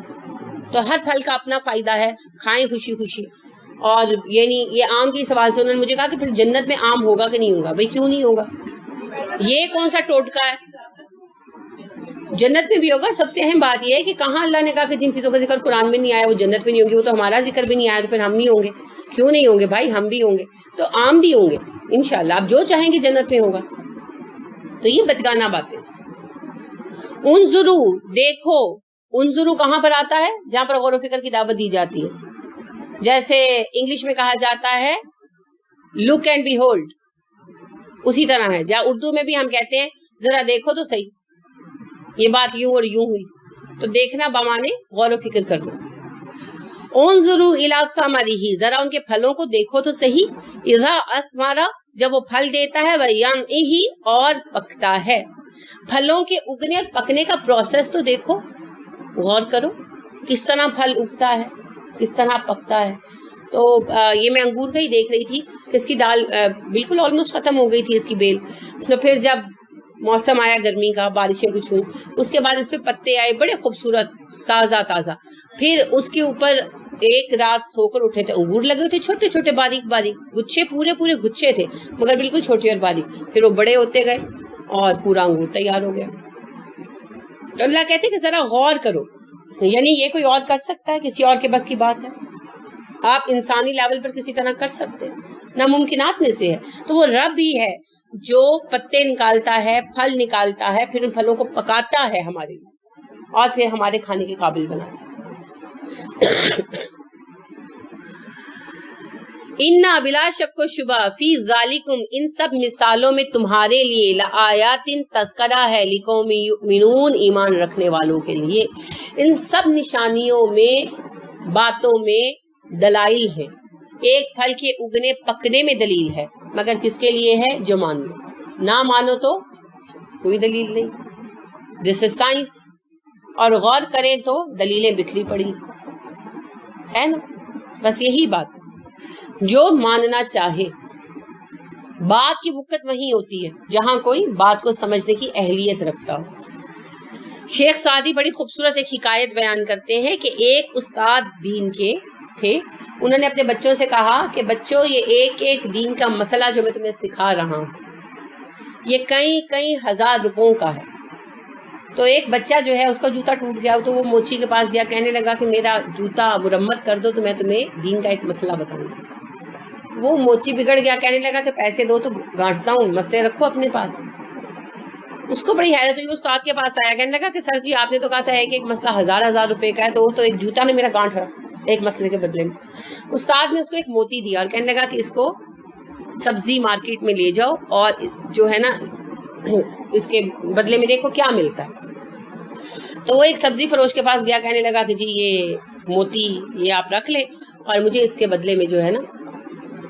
تو ہر پھل کا اپنا فائدہ ہے, کھائیں خوشی خوشی. اور یعنی یہ آم کے سوال سے انہوں نے مجھے کہا کہ پھر جنت میں آم ہوگا کہ نہیں ہوگا. بھائی کیوں نہیں ہوگا, یہ کون سا ٹوٹکا ہے, جنت میں بھی ہوگا. سب سے اہم بات یہ ہے کہ کہاں اللہ نے کہا کہ جن چیزوں کا ذکر قرآن میں نہیں آیا وہ جنت میں نہیں ہوگی. وہ تو ہمارا ذکر بھی نہیں آیا تو پھر ہم نہیں ہوں گے. کیوں نہیں ہوں گے بھائی, ہم بھی ہوں گے, تو عام بھی ہوں گے انشاءاللہ. آپ جو چاہیں گے جنت میں ہوگا. تو یہ بچگانہ باتیں. انظرو دیکھو, انظرو کہاں پر آتا ہے, جہاں پر غور و فکر کی دعوت دی جاتی ہے. جیسے انگلش میں کہا جاتا ہے لک اینڈ بی ہولڈ, اسی طرح ہے جہاں اردو میں بھی ہم کہتے ہیں ذرا دیکھو تو صحیح, یہ بات یوں اور یوں ہوئی. تو دیکھنا بمانے غور و فکر کرنا. انظروا الی ثمرہ, ذرا ان کے پھلوں کو دیکھو تو صحیح. اذا اثمر, جب وہ پھل دیتا ہے, وینعہ, اور پکتا ہے. پھلوں کے اگنے اور پکنے کا پروسیس تو دیکھو, غور کرو کس طرح پھل اگتا ہے, کس طرح پکتا ہے. تو یہ میں انگور کا ہی دیکھ رہی تھی کہ اس کی ڈال بالکل آلموسٹ ختم ہو گئی تھی, اس کی بیل. تو پھر جب موسم آیا گرمی کا, بارشیں کچھ ہوئی, اس کے بعد اس پہ پتے آئے بڑے خوبصورت تازہ تازہ. پھر اس کے اوپر ایک رات سو کر اٹھے تھے, انگور لگے ہوئے تھے چھوٹے چھوٹے باریک باریک گچھے, پورے گچھے تھے مگر بالکل چھوٹے اور باریک. پھر وہ بڑے ہوتے گئے اور پورا انگور تیار ہو گیا. تو اللہ کہتے کہ ذرا غور کرو, یعنی یہ کوئی اور کر سکتا ہے, کسی اور کے بس کی بات ہے. آپ انسانی لیول پر کسی طرح کر سکتے ہیں, ناممکنات میں سے ہے. تو وہ رب ہی ہے جو پتے نکالتا ہے, پھل نکالتا ہے, پھر ان پھلوں کو پکاتا ہے ہمارے لیے, اور پھر ہمارے کھانے کے قابل بناتا ہے. اِنَّا بلا شک و شبہ فی ذالکم, ان سب مثالوں میں تمہارے لیے, لآیات, تذکرہ ہے, لقوم یؤمنون, ایمان رکھنے والوں کے لیے. ان سب نشانیوں میں, باتوں میں دلائل ہے. ایک پھل کے اگنے پکنے میں دلیل ہے, مگر کس کے لیے ہے, جو مان لو. نہ مانو تو کوئی دلیل نہیں. دس از سائنس. اور غور کریں تو دلیلیں بکھری پڑی ہے نا. بس یہی بات, جو ماننا چاہے. بات کی وقت وہیں ہوتی ہے جہاں کوئی بات کو سمجھنے کی اہلیت رکھتا ہو. شیخ سعدی بڑی خوبصورت ایک حکایت بیان کرتے ہیں کہ ایک استاد دین کے تھے. انہوں نے اپنے بچوں سے کہا کہ بچوں, یہ ایک ایک دین کا مسئلہ جو میں تمہیں سکھا رہا ہوں یہ کئی ہزار روپوں کا ہے. تو ایک بچہ جو ہے اس کا جوتا ٹوٹ گیا, تو وہ موچی کے پاس گیا, کہنے لگا کہ میرا جوتا مرمت کر دو تو میں تمہیں دین کا ایک مسئلہ بتاؤں گا. وہ موچی بگڑ گیا, کہنے لگا کہ پیسے دو تو گانٹتا ہوں, مسئلے رکھو اپنے پاس. اس کو بڑی حیرت ہوئی, وہ استاد کے پاس آیا, کہنے لگا کہ سر جی آپ نے تو کہا تھا ایک مسئلہ ہزار روپے کا ہے, تو وہ تو ایک جوتا نے میرا گانٹ رکھا ایک مسئلے کے بدلے میں. استاد نے اس کو ایک موتی دیا اور کہنے لگا کہ اس کو سبزی مارکیٹ میں لے جاؤ اور جو ہے نا اس کے بدلے میں دیکھو کیا ملتا ہے. تو وہ ایک سبزی فروش کے پاس گیا, کہنے لگا کہ جی یہ موتی یہ آپ رکھ لیں اور مجھے اس کے بدلے میں جو ہے نا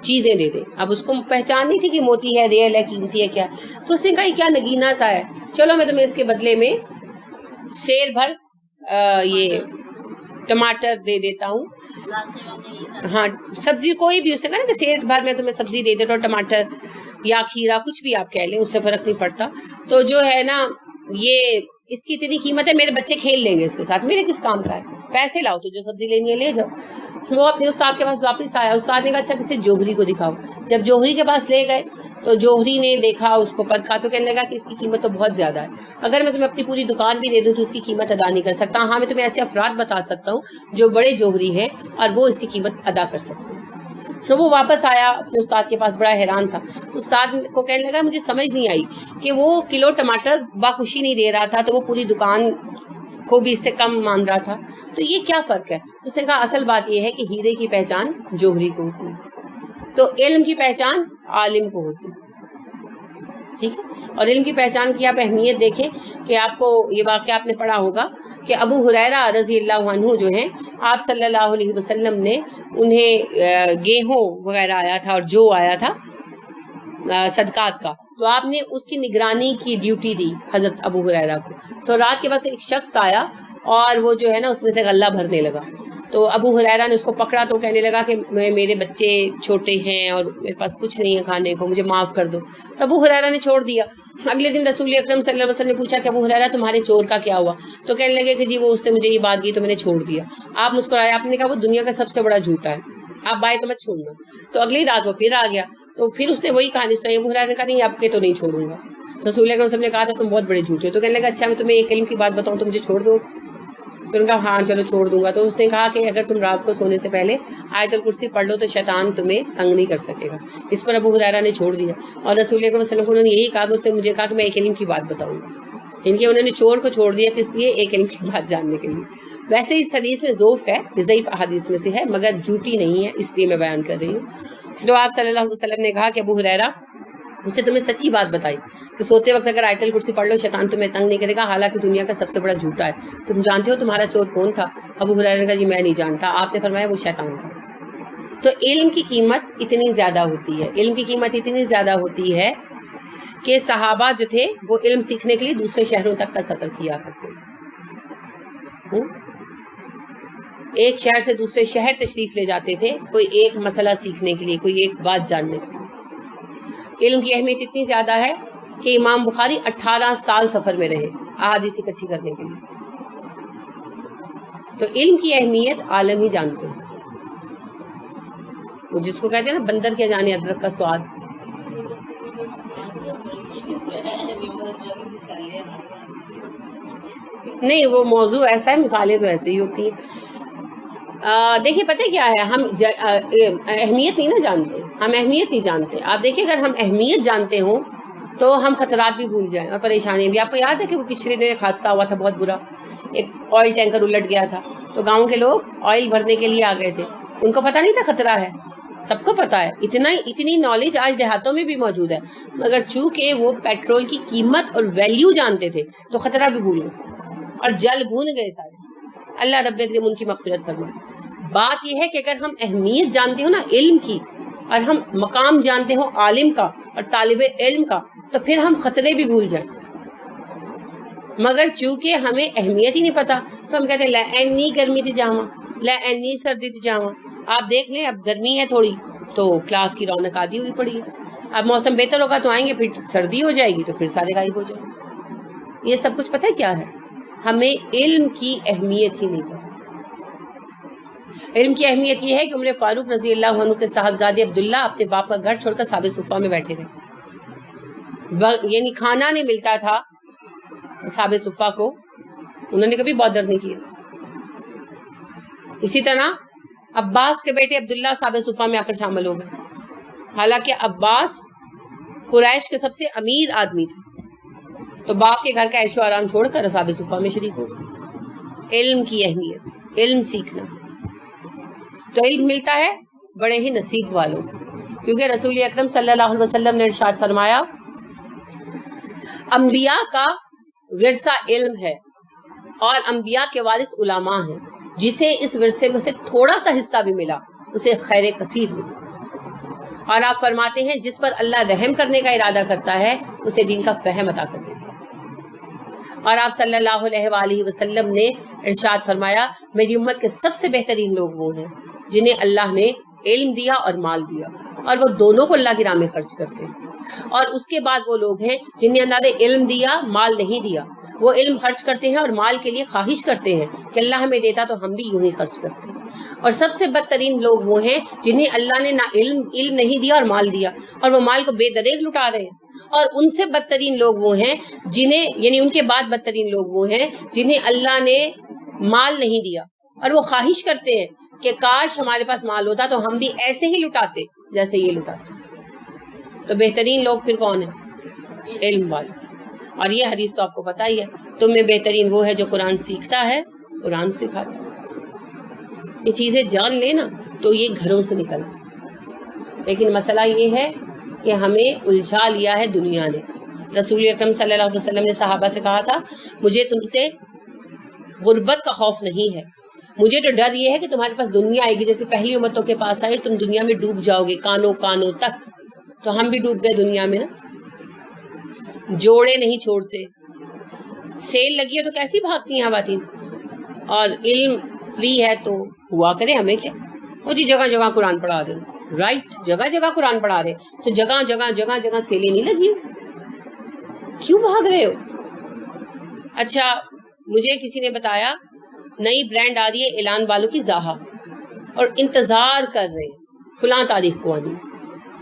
چیزیں دے دیں. اب اس کو پہچان نہیں تھی کہ موتی ہے, ریئل ہے, قیمتی ہے کیا. تو اس نے کہا یہ کیا نگینا سا ہے, چلو میں تمہیں اس کے بدلے میں سیر بھر یہ ٹماٹر دے دیتا ہوں. ہاں سبزی کوئی بھی، اس نے کہا نا کہ سیر بھر میں تمہیں سبزی دے دیتا ہوں، ٹماٹر یا کھیرا کچھ بھی آپ کہہ لیں، اس سے فرق نہیں پڑتا. تو جو ہے نا یہ اس کی اتنی قیمت ہے، میرے بچے کھیل لیں گے اس کے ساتھ، میرے کس کام کا ہے، پیسے لاؤ تو جو سبزی لینی ہے لے جاؤ. وہ اپنے استاد کے پاس واپس آیا، استاد نے کہا اچھا اسے جوہری کو دکھاؤ. جب جوہری کے پاس لے گئے تو جوہری نے دیکھا، اس کو پرکھا تو کہنے لگا کہ اس کی قیمت تو بہت زیادہ ہے، اگر میں تمہیں اپنی پوری دکان بھی دے دوں تو اس کی قیمت ادا نہیں کر سکتا. ہاں میں تمہیں ایسے افراد بتا سکتا ہوں جو بڑے جوہری ہیں اور وہ اس کی قیمت ادا کر سکتے ہیں. تو وہ واپس آیا اپنے استاد کے پاس، بڑا حیران تھا. استاد کو کہنے لگا مجھے سمجھ نہیں آئی کہ وہ کلو ٹماٹر باخوشی نہیں دے رہا تھا تو وہ پوری دکان کو بھی اس سے کم مان رہا تھا، تو یہ کیا فرق ہے؟ اس نے کہا اصل بات یہ ہے کہ ہیرے کی پہچان جوہری کو ہوتی ہے، تو علم کی پہچان عالم کو ہوتی ہے. ٹھیک ہے، اور علم کی پہچان کی آپ اہمیت دیکھیں کہ آپ کو یہ واقعہ آپ نے پڑھا ہوگا کہ ابو ہریرہ رضی اللہ عنہ جو ہیں، آپ صلی اللہ علیہ وسلم نے انہیں گیہوں وغیرہ آیا تھا اور جو آیا تھا صدقات کا، تو آپ نے اس کی نگرانی کی ڈیوٹی دی حضرت ابو ہریرہ کو. تو رات کے وقت ایک شخص آیا اور وہ جو ہے نا اس میں سے غلہ بھرنے لگا. تو ابو ہریرہ نے اس کو پکڑا تو کہنے لگا کہ میرے بچے چھوٹے ہیں اور میرے پاس کچھ نہیں ہے کھانے کو، مجھے معاف کر دو. تو ابو ہریرہ نے چھوڑ دیا. اگلے دن رسول اکرم صلی اللہ علیہ وسلم نے پوچھا کہ ابو ہریرہ تمہارے چور کا کیا ہوا؟ تو کہنے لگے کہ جی وہ اس نے مجھے یہ بات کی تو میں نے چھوڑ دیا. آپ مسکرائے، آپ نے کہا وہ دنیا کا سب سے بڑا جھوٹا ہے، آپ بھائی تو مت چھوڑنا. تو اگلی رات وہ پھر آ گیا، تو پھر اس نے وہی کہانی سنائی. ابو ہریرہ نے کہا نہیں اب کے تو نہیں چھوڑوں گا. رسول اکرم صلی اللہ علیہ وسلم نے کہا تھا تم بہت بڑے جھوٹے ہو. تو کہنے لگا اچھا میں تمہیں ایک علم کی بات بتاؤں تو مجھے چھوڑ دو؟ تو انہوں نے کہا ہاں چلو چھوڑ دوں گا. تو اس نے کہا کہ اگر تم رات کو سونے سے پہلے آیت الکرسی پڑھ لو تو شیطان تمہیں تنگ نہیں کر سکے گا. اس پر ابو ہریرہ نے چھوڑ دیا. اور رسول اکرم صلی اللہ علیہ وسلم کو انہوں نے یہی کہا کہ اس نے مجھے کہا کہ میں ایک علم کی بات بتاؤں گا. ان کے انہوں نے چور کو چھوڑ دیا کس لیے؟ ایک علم کی بات جاننے کے لیے. ویسے اس حدیث میں ضعف ہے، ضعیف احادیث میں سے ہے، مگر جھوٹی نہیں ہے، اس لیے میں بیان کر رہی ہوں. تو آپ صلی اللہ علیہ وسلم نے کہا کہ ابو ہریرہ اس نے تمہیں سچی بات بتائی کہ سوتے وقت اگر آیت الکرسی پڑھ لو شیطان تمہیں تنگ نہیں کرے گا، حالانکہ دنیا کا سب سے بڑا جھوٹا ہے. تم جانتے ہو تمہارا چور کون تھا؟ ابو ہریرہ نے کہا جی میں نہیں جانتا. آپ نے فرمایا وہ شیطان تھا. تو علم کی قیمت اتنی زیادہ ہوتی ہے، علم کی قیمت اتنی زیادہ ہوتی ہے کہ صحابہ جو تھے وہ علم سیکھنے کے لیے دوسرے شہروں تک کا سفر کیا کرتے تھے. ایک شہر سے دوسرے شہر تشریف لے جاتے تھے کوئی ایک مسئلہ سیکھنے کے لیے، کوئی ایک بات جاننے کے لیے. علم کی اہمیت اتنی زیادہ ہے کہ امام بخاری 18 سال سفر میں رہے احادیث اکٹھی کرنے کے لیے. تو علم کی اہمیت عالم ہی جانتے ہیں. وہ جس کو کہتے ہیں نا بندر کیا جانے ادرک کا سواد. نہیں وہ موضوع ایسا ہے، مثالیں تو ایسے ہی ہوتی ہیں. دیکھیے پتہ کیا ہے، ہم اہمیت نہیں نا جانتے، ہم اہمیت نہیں جانتے. آپ دیکھیں اگر ہم اہمیت جانتے ہوں تو ہم خطرات بھی بھول جائیں اور پریشانیاں بھی. آپ کو یاد ہے کہ وہ پچھلے دن ایک حادثہ ہوا تھا بہت برا، ایک آئل ٹینکر الٹ گیا تھا تو گاؤں کے لوگ آئل بھرنے کے لیے آ گئے تھے. ان کو پتہ نہیں تھا خطرہ ہے، سب کو پتہ ہے. اتنی نالج آج دیہاتوں میں بھی موجود ہے، مگر چونکہ وہ پیٹرول کی قیمت اور ویلیو جانتے تھے تو خطرہ بھی بھول گئے اور جل بھون گئے سارے. اللہ رب العالمین ان کی مغفرت فرمائے. بات یہ ہے کہ اگر ہم اہمیت جانتے ہو نا علم کی، اور ہم مقام جانتے ہو عالم کا اور طالب علم کا، تو پھر ہم خطرے بھی بھول جائیں. مگر چونکہ ہمیں اہمیت ہی نہیں پتا تو ہم کہتے ہیں لا اینی گرمی چ جاواں، لا اینی سردی چ جاواں. آپ دیکھ لیں اب گرمی ہے تھوڑی تو کلاس کی رونق آدھی ہوئی پڑی ہے. اب موسم بہتر ہوگا تو آئیں گے، پھر سردی ہو جائے گی تو پھر سارے غائب ہو جائیں گے. یہ سب کچھ پتہ ہے کیا ہے؟ ہمیں علم کی اہمیت ہی نہیں پتہ. علم کی اہمیت یہ ہے کہ عمر فاروق رضی اللہ عنہ کے صاحبزادے عبداللہ اپنے باپ کا گھر چھوڑ کر صحابہ صفہ میں بیٹھے تھے. یعنی کھانا نہیں ملتا تھا صحابہ صفہ کو، انہوں نے کبھی بادر نہیں کیا. اسی طرح عباس کے بیٹے عبداللہ صحابہ صفہ میں آ کر شامل ہو گئے، حالانکہ عباس قریش کے سب سے امیر آدمی تھے. تو باپ کے گھر کا عیش و آرام چھوڑ کر صحابہ صفہ میں شریک ہو گئے. علم کی اہمیت، علم سیکھنا. تو علم ملتا ہے بڑے ہی نصیب والوں، کیونکہ رسول اکرم صلی اللہ علیہ وسلم نے ارشاد فرمایا انبیاء کا ورثہ علم ہے اور انبیاء کے وارث علماء ہیں. جسے اس ورثے میں سے تھوڑا سا حصہ بھی ملا اسے خیر کثیر ملا. اور آپ فرماتے ہیں جس پر اللہ رحم کرنے کا ارادہ کرتا ہے اسے دین کا فہم عطا کر دیتا ہے. اور آپ صلی اللہ علیہ وآلہ وسلم نے ارشاد فرمایا میری امت کے سب سے بہترین لوگ وہ ہیں جنہیں اللہ نے علم دیا اور مال دیا، اور وہ دونوں کو اللہ کی راہ میں خرچ کرتے ہیں۔ اور اس کے بعد وہ لوگ ہیں جنہیں اللہ نے علم دیا مال نہیں دیا، وہ علم خرچ کرتے ہیں اور مال کے لیے خواہش کرتے ہیں کہ اللہ ہمیں دیتا تو ہم بھی یوں ہی خرچ کرتے ہیں۔ اور سب سے بدترین لوگ وہ ہیں جنہیں اللہ نے نہ علم نہیں دیا اور مال دیا، اور وہ مال کو بے دریغ لٹا رہے ہیں۔ اور ان سے بدترین لوگ وہ ہیں جنہیں، یعنی ان کے بعد بدترین لوگ وہ ہیں جنہیں اللہ نے مال نہیں دیا اور وہ خواہش کرتے ہیں کہ کاش ہمارے پاس مال ہوتا تو ہم بھی ایسے ہی لٹاتے جیسے یہ لٹاتے۔ تو بہترین لوگ پھر کون ہیں؟ علم والے۔ اور یہ حدیث تو آپ کو پتہ ہی ہے، تم میں بہترین وہ ہے جو قرآن سیکھتا ہے قرآن سکھاتا ہے۔ یہ چیزیں جان لے نا تو یہ گھروں سے نکل، لیکن مسئلہ یہ ہے کہ ہمیں الجھا لیا ہے دنیا نے۔ رسول اکرم صلی اللہ علیہ وسلم نے صحابہ سے کہا تھا مجھے تم سے غربت کا خوف نہیں ہے، مجھے تو ڈر یہ ہے کہ تمہارے پاس دنیا آئے گی جیسے پہلی امتوں کے پاس آئی، تم دنیا میں ڈوب جاؤ گے کانوں تک۔ تو ہم بھی ڈوب گئے دنیا میں نا، جوڑے نہیں چھوڑتے، سیل لگی ہے تو کیسی بھاگتی ہیں خواتین، اور علم فری ہے تو ہوا کرے، ہمیں کیا۔ وہ جی جگہ جگہ قرآن پڑھا دیں، رائٹ، جگہ جگہ قرآن پڑھا رہے تو جگہ جگہ سیلیں نہیں لگی، کیوں بھاگ رہے ہو؟ اچھا مجھے کسی نے بتایا نئی برانڈ آ رہی ہے اعلان والوں کی زاہا، اور انتظار کر رہے ہیں فلاں تاریخ کو آنی۔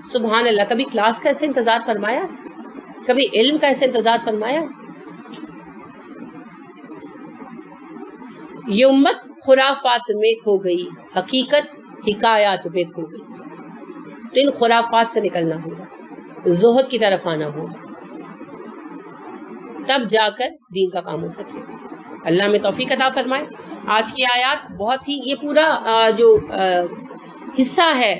سبحان اللہ، کبھی کلاس کا ایسے انتظار فرمایا، کبھی علم کا ایسے انتظار فرمایا؟ یہ امت خرافات میں کھو گئی، حقیقت حکایات میں کھو گئی۔ تو ان خرافات سے نکلنا ہوگا، زہد کی طرف آنا ہوگا، تب جا کر دین کا کام ہو سکے۔ اللہ میں توفیق عطا فرمائے۔ آج کی آیات بہت ہی، یہ پورا جو حصہ ہے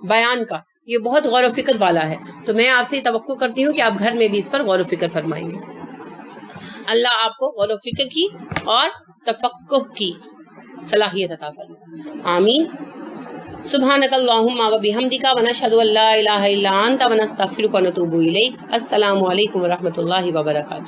بیان کا یہ بہت غور و فکر والا ہے، تو میں آپ سے توقع کرتی ہوں کہ آپ گھر میں بھی اس پر غور و فکر فرمائیں گے۔ اللہ آپ کو غور و فکر کی اور تفقہ کی صلاحیت عطا فرمائے، آمین۔ سبحانک اللہم و بحمدک و نشہد ان لا الہ الا انت و نستغفرک و نتوب الیک۔ السلام علیکم و رحمۃ اللہ وبرکاتہ۔